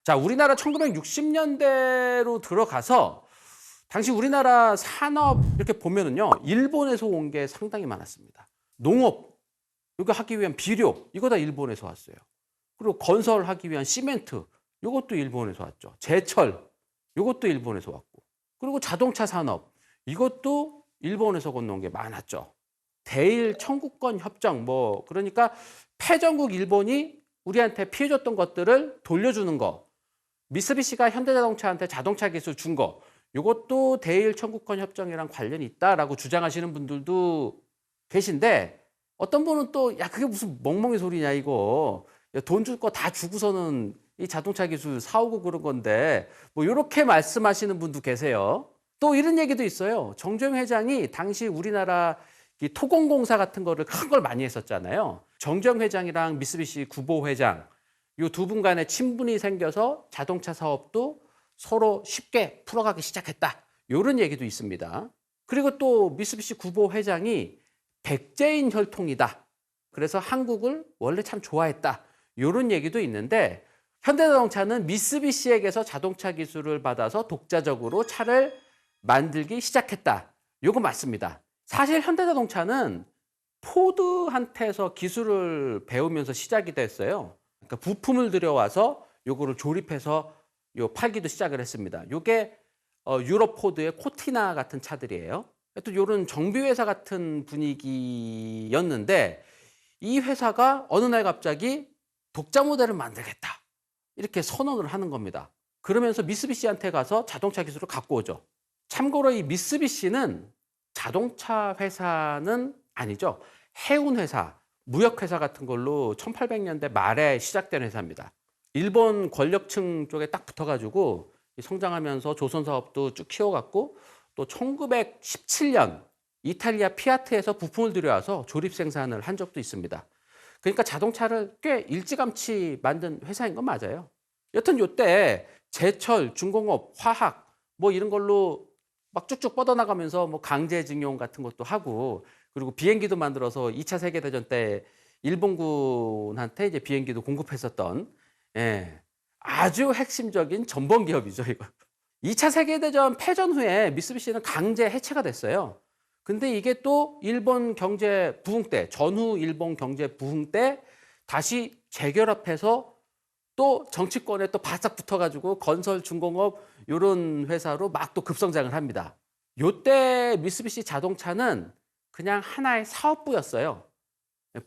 자, 우리나라 1960년대로 들어가서 당시 우리나라 산업 이렇게 보면은요, 일본에서 온 게 상당히 많았습니다. 농업, 이거 하기 위한 비료, 이거 다 일본에서 왔어요. 그리고 건설하기 위한 시멘트, 이것도 일본에서 왔죠. 제철, 이것도 일본에서 왔고. 그리고 자동차 산업, 이것도 일본에서 건너온 게 많았죠. 대일 청구권 협정, 그러니까 패전국 일본이 우리한테 피해줬던 것들을 돌려주는 거. 미쓰비시가 현대자동차한테 자동차 기술 준 거. 이것도 대일 청구권 협정이랑 관련이 있다라고 주장하시는 분들도 계신데, 어떤 분은 또 야, 그게 무슨 멍멍이 소리냐 이거. 돈 줄 거 다 주고서는 이 자동차 기술 사오고 그런 건데 이렇게 말씀하시는 분도 계세요. 또 이런 얘기도 있어요. 정주영 회장이 당시 우리나라 이 토공공사 같은 거를 큰 걸 많이 했었잖아요. 정주영 회장이랑 미쓰비시 구보 회장, 이 두 분 간에 친분이 생겨서 자동차 사업도 서로 쉽게 풀어가기 시작했다. 이런 얘기도 있습니다. 그리고 또 미쓰비시 구보 회장이 백제인 혈통이다. 그래서 한국을 원래 참 좋아했다. 이런 얘기도 있는데, 현대자동차는 미쓰비시에게서 자동차 기술을 받아서 독자적으로 차를 만들기 시작했다. 이거 맞습니다. 사실 현대자동차는 포드한테서 기술을 배우면서 시작이 됐어요. 그러니까 부품을 들여와서 요거를 조립해서 팔기도 시작을 했습니다. 요게 유럽 포드의 코티나 같은 차들이에요. 또 이런 정비회사 같은 분위기였는데, 이 회사가 어느 날 갑자기 독자 모델을 만들겠다. 이렇게 선언을 하는 겁니다. 그러면서 미쓰비시한테 가서 자동차 기술을 갖고 오죠. 참고로 이 미쓰비시는 자동차 회사는 아니죠. 해운 회사, 무역 회사 같은 걸로 1800년대 말에 시작된 회사입니다. 일본 권력층 쪽에 딱 붙어가지고 성장하면서 조선 사업도 쭉 키워갔고, 또 1917년 이탈리아 피아트에서 부품을 들여와서 조립 생산을 한 적도 있습니다. 그러니까 자동차를 꽤 일찌감치 만든 회사인 건 맞아요. 여튼 이때 제철, 중공업, 화학 이런 걸로 막 쭉쭉 뻗어나가면서 강제징용 같은 것도 하고, 그리고 비행기도 만들어서 2차 세계대전 때 일본군한테 이제 비행기도 공급했었던, 아주 핵심적인 전범 기업이죠, 이거. 2차 세계대전 패전 후에 미쓰비시는 강제 해체가 됐어요. 근데 이게 또 일본 경제 부흥 때, 전후 일본 경제 부흥 때 다시 재결합해서 또 정치권에 또 바싹 붙어가지고 건설, 중공업 이런 회사로 막 또 급성장을 합니다. 요때 미쓰비시 자동차는 그냥 하나의 사업부였어요.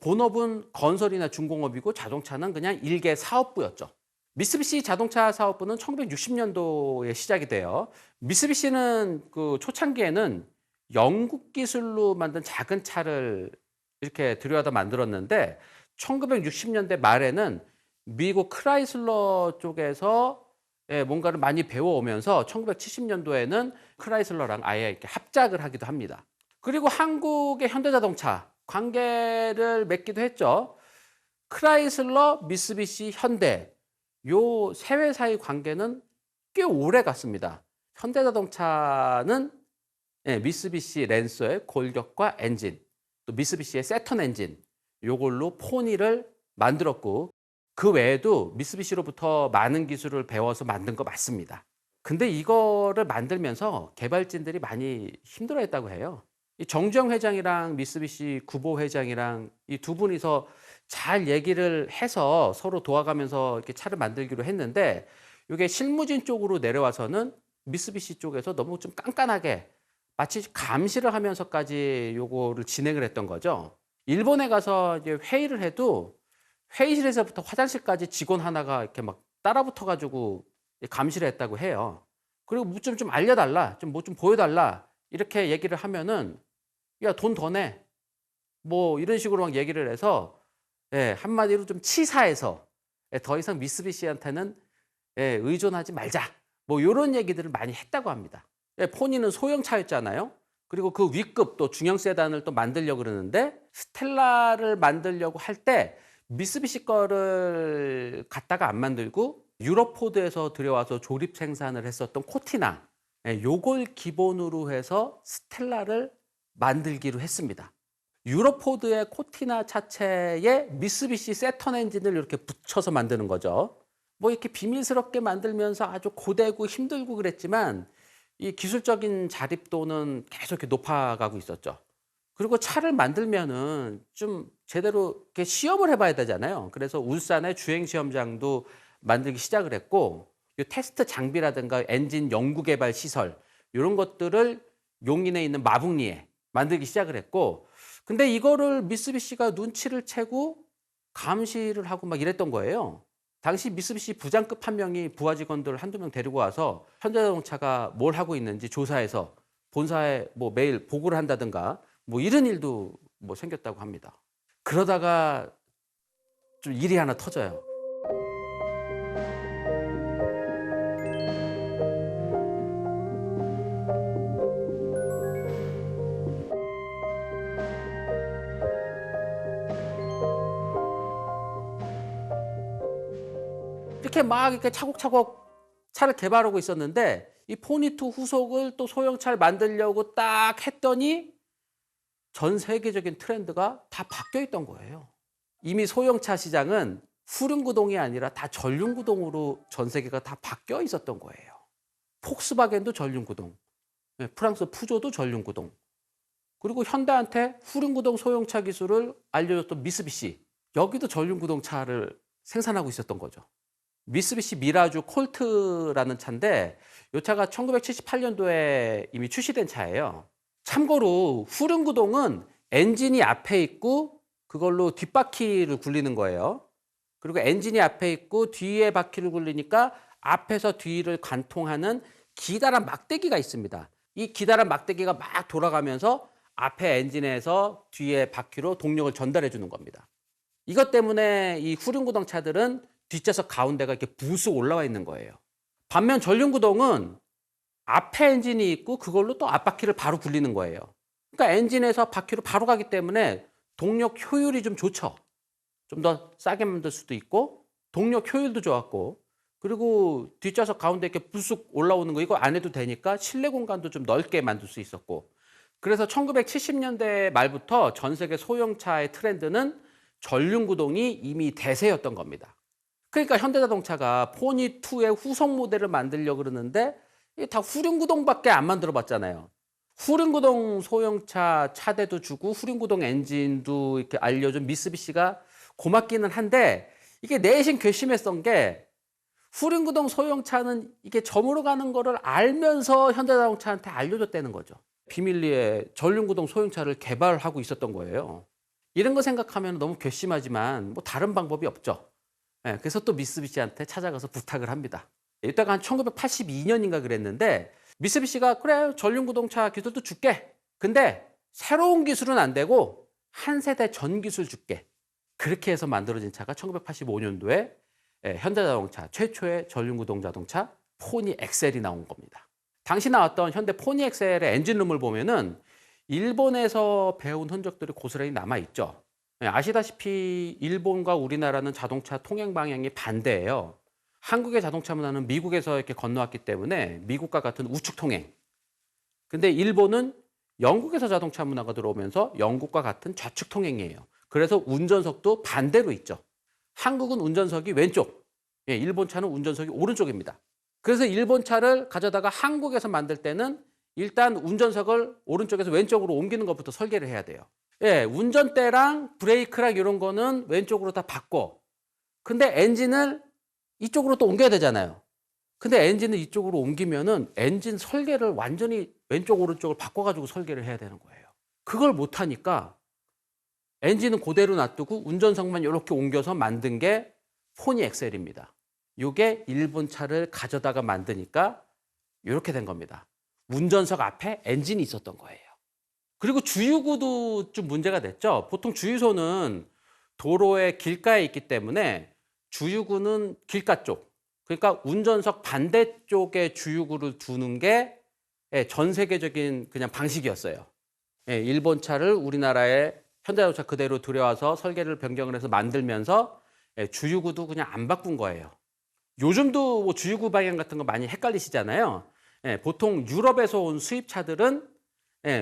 본업은 건설이나 중공업이고 자동차는 그냥 일개 사업부였죠. 미쓰비시 자동차 사업부는 1960년도에 시작이 돼요. 미쓰비시는 그 초창기에는 영국 기술로 만든 작은 차를 이렇게 들여와다 만들었는데, 1960년대 말에는 미국 크라이슬러 쪽에서 뭔가를 많이 배워오면서 1970년도에는 크라이슬러랑 아예 이렇게 합작을 하기도 합니다. 그리고 한국의 현대자동차 관계를 맺기도 했죠. 크라이슬러, 미쓰비시, 현대 요 세 회사의 관계는 꽤 오래 갔습니다. 현대자동차는 미쓰비시 랜서의 골격과 엔진, 또 미쓰비시의 세턴 엔진 요걸로 포니를 만들었고, 그 외에도 미쓰비시로부터 많은 기술을 배워서 만든 거 맞습니다. 근데 이거를 만들면서 개발진들이 많이 힘들어했다고 해요. 이 정주영 회장이랑 미쓰비시 구보 회장이랑 이 두 분이서 잘 얘기를 해서 서로 도와가면서 이렇게 차를 만들기로 했는데, 이게 실무진 쪽으로 내려와서는 미쓰비시 쪽에서 너무 좀 깐깐하게 마치 감시를 하면서까지 요거를 진행을 했던 거죠. 일본에 가서 이제 회의를 해도 회의실에서부터 화장실까지 직원 하나가 이렇게 막 따라붙어가지고 감시를 했다고 해요. 그리고 좀 알려달라, 좀 보여달라 이렇게 얘기를 하면은 야, 돈 더 내. 이런 식으로 막 얘기를 해서, 한마디로 좀 치사해서 더 이상 미쓰비시한테는 의존하지 말자. 이런 얘기들을 많이 했다고 합니다. 포니는 소형차였잖아요. 그리고 그 위급 또 중형 세단을 또 만들려고 그러는데, 스텔라를 만들려고 할 때 미쓰비시 거를 갖다가 안 만들고 유럽 포드에서 들여와서 조립 생산을 했었던 코티나, 요걸 기본으로 해서 스텔라를 만들기로 했습니다. 유럽 포드의 코티나 차체에 미쓰비시 세턴 엔진을 이렇게 붙여서 만드는 거죠. 뭐 이렇게 비밀스럽게 만들면서 아주 고되고 힘들고 그랬지만 이 기술적인 자립도는 계속 이렇게 높아가고 있었죠. 그리고 차를 만들면은 좀 제대로 이렇게 시험을 해봐야 되잖아요. 그래서 울산의 주행 시험장도 만들기 시작을 했고, 이 테스트 장비라든가 엔진 연구 개발 시설 이런 것들을 용인에 있는 마북리에 만들기 시작을 했고, 근데 이거를 미쓰비시가 눈치를 채고 감시를 하고 막 이랬던 거예요. 당시 미쓰비시 부장급 한 명이 부하 직원들 한두 명 데리고 와서 현대자동차가 뭘 하고 있는지 조사해서 본사에 뭐 매일 보고를 한다든가 뭐 이런 일도 뭐 생겼다고 합니다. 그러다가 좀 일이 하나 터져요. 이렇게 막 이렇게 차곡차곡 차를 개발하고 있었는데 이 포니2 후속을 또 소형차를 만들려고 딱 했더니 전 세계적인 트렌드가 다 바뀌어 있던 거예요. 이미 소형차 시장은 후륜구동이 아니라 다 전륜구동으로 전 세계가 다 바뀌어 있었던 거예요. 폭스바겐도 전륜구동, 프랑스 푸조도 전륜구동, 그리고 현대한테 후륜구동 소형차 기술을 알려줬던 미쓰비시, 여기도 전륜구동 차를 생산하고 있었던 거죠. 미쓰비시 미라주 콜트라는 차인데 이 차가 1978년도에 이미 출시된 차예요. 참고로 후륜구동은 엔진이 앞에 있고 그걸로 뒷바퀴를 굴리는 거예요. 그리고 엔진이 앞에 있고 뒤에 바퀴를 굴리니까 앞에서 뒤를 관통하는 기다란 막대기가 있습니다. 이 기다란 막대기가 막 돌아가면서 앞에 엔진에서 뒤에 바퀴로 동력을 전달해 주는 겁니다. 이것 때문에 이 후륜구동 차들은 뒷좌석 가운데가 이렇게 부스 올라와 있는 거예요. 반면 전륜구동은 앞에 엔진이 있고 그걸로 또 앞바퀴를 바로 굴리는 거예요. 그러니까 엔진에서 바퀴로 바로 가기 때문에 동력 효율이 좀 좋죠. 좀 더 싸게 만들 수도 있고 동력 효율도 좋았고, 그리고 뒷좌석 가운데 이렇게 부스 올라오는 거 이거 안 해도 되니까 실내 공간도 좀 넓게 만들 수 있었고, 그래서 1970년대 말부터 전 세계 소형차의 트렌드는 전륜구동이 이미 대세였던 겁니다. 그러니까 현대자동차가 포니2의 후속 모델을 만들려고 그러는데 이게 다 후륜구동밖에 안 만들어 봤잖아요. 후륜구동 소형차 차대도 주고 후륜구동 엔진도 이렇게 알려준 미쓰비시가 고맙기는 한데, 이게 내심 괘씸했던 게 후륜구동 소형차는 이게 저물어 가는 거를 알면서 현대자동차한테 알려줬다는 거죠. 비밀리에 전륜구동 소형차를 개발하고 있었던 거예요. 이런 거 생각하면 너무 괘씸하지만 뭐 다른 방법이 없죠. 그래서 또 미쓰비시한테 찾아가서 부탁을 합니다. 이때가 한 1982년인가 그랬는데 미쓰비시가 그래 전륜구동차 기술도 줄게. 근데 새로운 기술은 안 되고 한 세대 전 기술 줄게. 그렇게 해서 만들어진 차가 1985년도에 현대자동차 최초의 전륜구동 자동차 포니 엑셀이 나온 겁니다. 당시 나왔던 현대 포니 엑셀의 엔진룸을 보면은 일본에서 배운 흔적들이 고스란히 남아있죠. 아시다시피 일본과 우리나라는 자동차 통행 방향이 반대예요. 한국의 자동차 문화는 미국에서 이렇게 건너왔기 때문에 미국과 같은 우측 통행. 근데 일본은 영국에서 자동차 문화가 들어오면서 영국과 같은 좌측 통행이에요. 그래서 운전석도 반대로 있죠. 한국은 운전석이 왼쪽, 일본 차는 운전석이 오른쪽입니다. 그래서 일본 차를 가져다가 한국에서 만들 때는 일단 운전석을 오른쪽에서 왼쪽으로 옮기는 것부터 설계를 해야 돼요. 운전대랑 브레이크랑 이런 거는 왼쪽으로 다 바꿔. 근데 엔진을 이쪽으로 또 옮겨야 되잖아요. 근데 엔진을 이쪽으로 옮기면은 엔진 설계를 완전히 왼쪽 오른쪽을 바꿔가지고 설계를 해야 되는 거예요. 그걸 못하니까 엔진은 그대로 놔두고 운전석만 이렇게 옮겨서 만든 게 포니 엑셀입니다. 이게 일본 차를 가져다가 만드니까 이렇게 된 겁니다. 운전석 앞에 엔진이 있었던 거예요. 그리고 주유구도 좀 문제가 됐죠. 보통 주유소는 도로의 길가에 있기 때문에 주유구는 길가 쪽, 그러니까 운전석 반대쪽에 주유구를 두는 게 전 세계적인 그냥 방식이었어요. 일본 차를 우리나라에 현대자동차 그대로 들여와서 설계를 변경을 해서 만들면서 주유구도 그냥 안 바꾼 거예요. 요즘도 뭐 주유구 방향 같은 거 많이 헷갈리시잖아요. 보통 유럽에서 온 수입차들은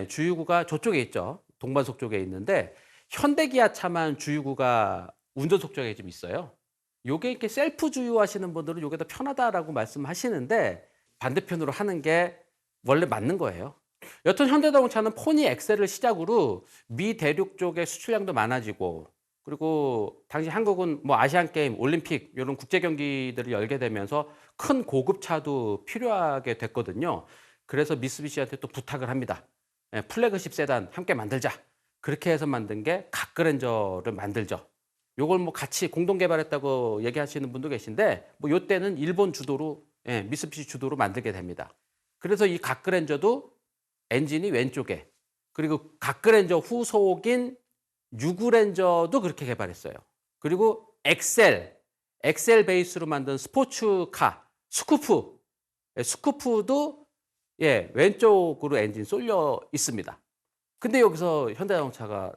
주유구가 저쪽에 있죠. 동반석 쪽에 있는데 현대기아차만 주유구가 운전석 쪽에 좀 있어요. 요게 이렇게 셀프 주유하시는 분들은 요게 더 편하다라고 말씀하시는데 반대편으로 하는 게 원래 맞는 거예요. 여튼 현대자동차는 포니 엑셀을 시작으로 미 대륙 쪽의 수출량도 많아지고 그리고 당시 한국은 뭐 아시안 게임, 올림픽 이런 국제 경기들을 열게 되면서 큰 고급차도 필요하게 됐거든요. 그래서 미쓰비시한테 또 부탁을 합니다. 예, 플래그십 세단 함께 만들자. 그렇게 해서 만든 게 갓그랜저를 만들죠. 요걸 뭐 같이 공동 개발했다고 얘기하시는 분도 계신데 뭐 요때는 일본 주도로 예, 미쓰비시 주도로 만들게 됩니다. 그래서 이 갓그랜저도 엔진이 왼쪽에 그리고 갓그랜저 후속인 유그랜저도 그렇게 개발했어요. 그리고 엑셀 베이스로 만든 스포츠카 스쿠프 스쿠프도 예, 왼쪽으로 엔진 쏠려 있습니다. 근데 여기서 현대자동차가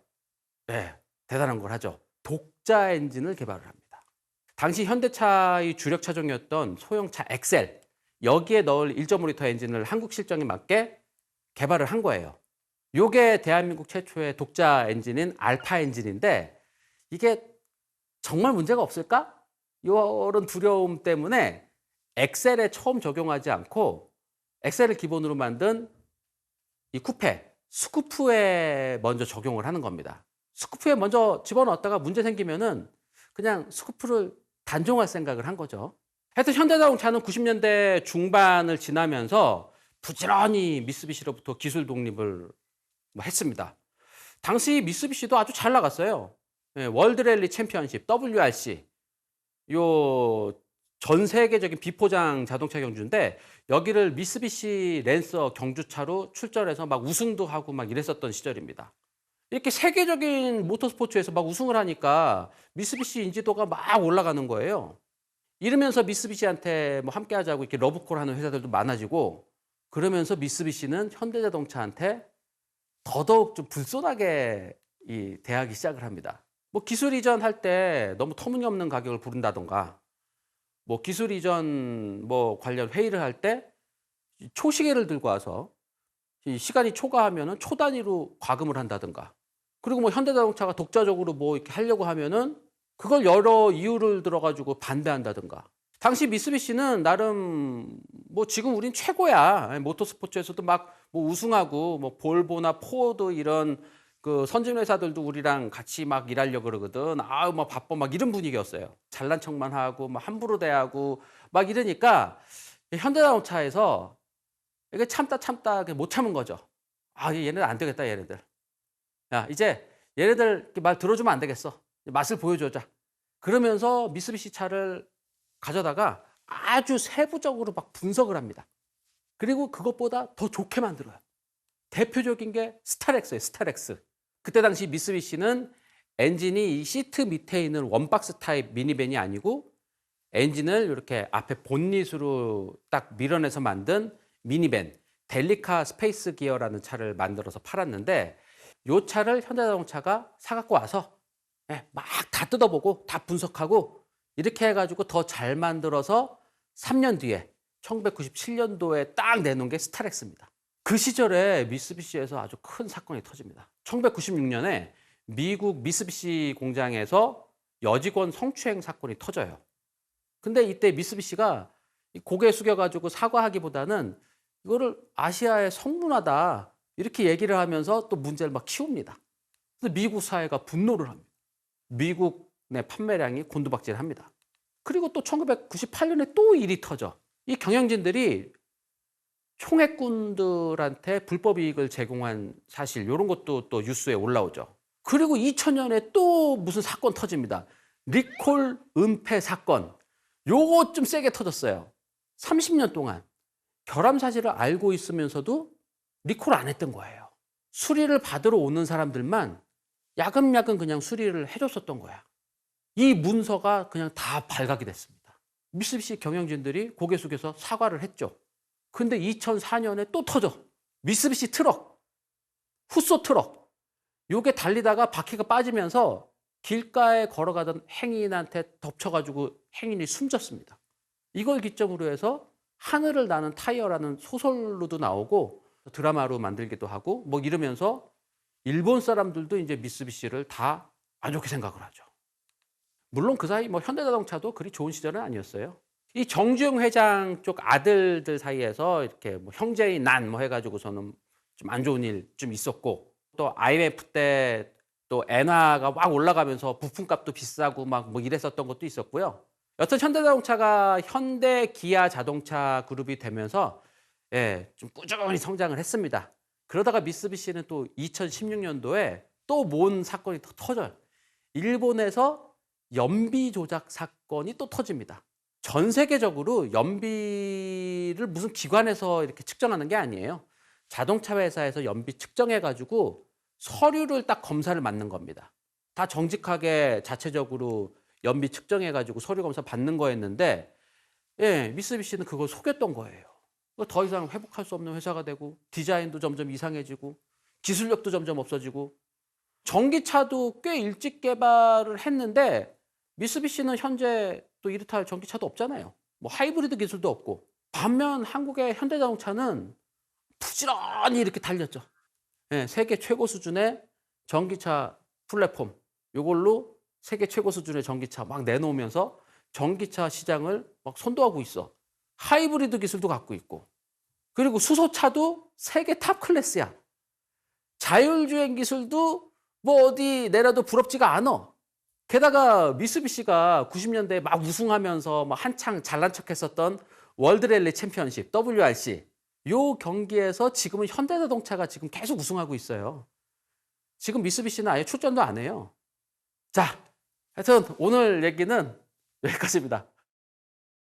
예, 대단한 걸 하죠. 독자 엔진을 개발을 합니다. 당시 현대차의 주력 차종이었던 소형차 엑셀 여기에 넣을 1.5L 엔진을 한국 실정에 맞게 개발을 한 거예요. 요게 대한민국 최초의 독자 엔진인 알파 엔진인데 이게 정말 문제가 없을까? 이런 두려움 때문에 엑셀에 처음 적용하지 않고 엑셀을 기본으로 만든 이 쿠페 스쿠프에 먼저 적용을 하는 겁니다. 스쿠프에 먼저 집어넣었다가 문제 생기면은 그냥 스쿠프를 단종할 생각을 한 거죠. 하여튼 현대자동차는 90년대 중반을 지나면서 부지런히 미쓰비시로부터 기술 독립을 했습니다. 당시 미쓰비시도 아주 잘 나갔어요. 예, 월드랠리 챔피언십 WRC 요 전 세계적인 비포장 자동차 경주인데 여기를 미쓰비시 랜서 경주차로 출전해서 막 우승도 하고 막 이랬었던 시절입니다. 이렇게 세계적인 모터스포츠에서 막 우승을 하니까 미쓰비시 인지도가 막 올라가는 거예요. 이러면서 미쓰비시한테 뭐 함께 하자고 이렇게 러브콜 하는 회사들도 많아지고 그러면서 미쓰비시는 현대자동차한테 더더욱 좀 불손하게 대하기 시작을 합니다. 뭐 기술 이전할 때 너무 터무니없는 가격을 부른다던가 뭐 기술 이전 뭐 관련 회의를 할 때 초시계를 들고 와서 시간이 초과하면은 초 단위로 과금을 한다든가 그리고 뭐 현대자동차가 독자적으로 뭐 이렇게 하려고 하면은 그걸 여러 이유를 들어가지고 반대한다든가 당시 미쓰비시는 나름 뭐 지금 우린 최고야 모터스포츠에서도 막 뭐 우승하고 뭐 볼보나 포드 이런 그 선진 회사들도 우리랑 같이 막 일하려고 그러거든. 아우 막 바빠 막 이런 분위기였어요. 잘난 척만 하고 막 함부로 대하고 막 이러니까 현대자동차에서 이게 참다 못 참은 거죠. 아 얘네들 안 되겠다 얘네들. 야 이제 얘네들 말 들어주면 안 되겠어. 맛을 보여주자. 그러면서 미쓰비시 차를 가져다가 아주 세부적으로 막 분석을 합니다. 그리고 그것보다 더 좋게 만들어요. 대표적인 게 스타렉스예요. 스타렉스. 그때 당시 미쓰비시는 엔진이 이 시트 밑에 있는 원박스 타입 미니밴이 아니고 엔진을 이렇게 앞에 본닛으로 딱 밀어내서 만든 미니밴 델리카 스페이스 기어라는 차를 만들어서 팔았는데 이 차를 현대자동차가 사갖고 와서 막 다 뜯어보고 다 분석하고 이렇게 해가지고 더 잘 만들어서 3년 뒤에 1997년도에 딱 내놓은 게 스타렉스입니다. 그 시절에 미쓰비시에서 아주 큰 사건이 터집니다. 1996년에 미국 미쓰비시 공장에서 여직원 성추행 사건이 터져요. 근데 이때 미쓰비시가 고개 숙여가지고 사과하기보다는 이거를 아시아의 성문화다 이렇게 얘기를 하면서 또 문제를 막 키웁니다. 그래서 미국 사회가 분노를 합니다. 미국 내 판매량이 곤두박질합니다. 그리고 또 1998년에 또 일이 터져. 이 경영진들이 총액군들한테 불법 이익을 제공한 사실 이런 것도 또 뉴스에 올라오죠. 그리고 2000년에 또 무슨 사건 터집니다. 리콜 은폐 사건. 요거 좀 세게 터졌어요. 30년 동안 결함 사실을 알고 있으면서도 리콜 안 했던 거예요. 수리를 받으러 오는 사람들만 야금야금 그냥 수리를 해줬었던 거야. 이 문서가 그냥 다 발각이 됐습니다. 미쓰비시 경영진들이 고개 숙여서 사과를 했죠. 근데 2004년에 또 터져. 미쓰비시 트럭, 후소 트럭. 요게 달리다가 바퀴가 빠지면서 길가에 걸어가던 행인한테 덮쳐가지고 행인이 숨졌습니다. 이걸 기점으로 해서 하늘을 나는 타이어라는 소설로도 나오고 드라마로 만들기도 하고 뭐 이러면서 일본 사람들도 이제 미쓰비시를 다 안 좋게 생각을 하죠. 물론 그 사이 뭐 현대자동차도 그리 좋은 시절은 아니었어요. 이 정주영 회장 쪽 아들들 사이에서 이렇게 뭐 형제의 난 뭐 해가지고서는 좀 안 좋은 일 좀 있었고, 또 IMF 때 또 엔화가 막 올라가면서 부품값도 비싸고 막 뭐 이랬었던 것도 있었고요. 여튼 현대자동차가 현대 기아 자동차 그룹이 되면서 예, 좀 꾸준히 성장을 했습니다. 그러다가 미쓰비시는 또 2016년도에 또 뭔 사건이 터져요. 일본에서 연비 조작 사건이 또 터집니다. 전 세계적으로 연비를 무슨 기관에서 이렇게 측정하는 게 아니에요. 자동차 회사에서 연비 측정해 가지고 서류를 딱 검사를 받는 겁니다. 다 정직하게 자체적으로 연비 측정해 가지고 서류 검사 받는 거였는데, 예, 미쓰비시는 그걸 속였던 거예요. 더 이상 회복할 수 없는 회사가 되고, 디자인도 점점 이상해지고, 기술력도 점점 없어지고, 전기차도 꽤 일찍 개발을 했는데 미쓰비시는 현재 또 이렇다 할 전기차도 없잖아요. 뭐 하이브리드 기술도 없고. 반면 한국의 현대자동차는 부지런히 이렇게 달렸죠. 예, 세계 최고 수준의 전기차 플랫폼, 이걸로 세계 최고 수준의 전기차 막 내놓으면서 전기차 시장을 막 선도하고 있어. 하이브리드 기술도 갖고 있고. 그리고 수소차도 세계 탑 클래스야. 자율주행 기술도 뭐 어디 내려도 부럽지가 않아. 게다가 미쓰비시가 90년대에 막 우승하면서 막 한창 잘난 척했었던 월드랠리 챔피언십 WRC, 요 경기에서 지금은 현대자동차가 지금 계속 우승하고 있어요. 지금 미쓰비시는 아예 출전도 안 해요. 자, 하여튼 오늘 얘기는 여기까지입니다.